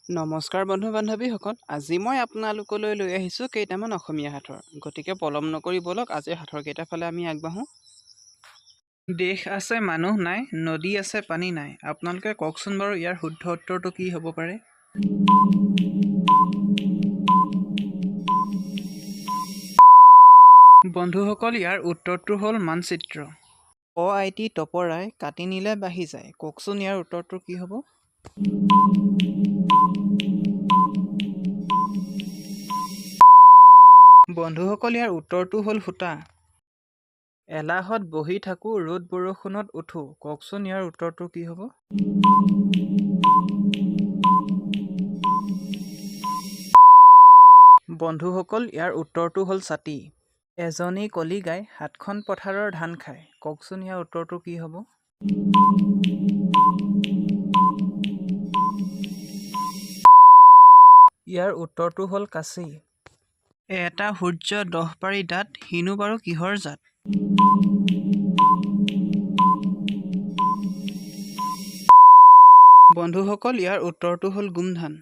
নমস্কাৰ বন্ধু বান্ধৱীসকল, আজি মই আপোনালোকলৈ লৈ আহিছোঁ কেইটামান অসমীয়া সাঁথৰ। গতিকে পলম নকৰি ব'লক আজিৰ সাঁথৰকেইটাৰ ফালে আমি আগবাঢ়োঁ। দেশ আছে মানুহ নাই, নদী আছে পানী নাই। আপোনালোকে কওকচোন বাৰু ইয়াৰ শুদ্ধ উত্তৰটো কি হ'ব পাৰে? বন্ধুসকল, ইয়াৰ উত্তৰটো হ'ল মানচিত্ৰ। অ.আই.টি তপৰাই কাটি নিলে বাঢ়ি যায়। কওকচোন ইয়াৰ উত্তৰটো কি হ'ব? বন্ধুসকল, ইয়াৰ উত্তৰটো হ'ল সূতা। এলাহত বহি থাকোঁ, ৰ'দ বৰষুণত উঠোঁ। কওকচোন ইয়াৰ উত্তৰটো কি হ'ব? বন্ধুসকল, ইয়াৰ উত্তৰটো হ'ল ছাতি। এজনী কলি গাই সাতখন পথাৰৰ ধান খায়। কওকচোন ইয়াৰ উত্তৰটো কি হ'ব? ইয়াৰ উত্তৰটো হ'ল কাঁচি। এটা সূৰ্য 10 পাৰি দাঁত, সিনো বাৰু কিহৰ জাত? বন্ধুসকল, ইয়াৰ উত্তৰটো হ'ল গোমধান।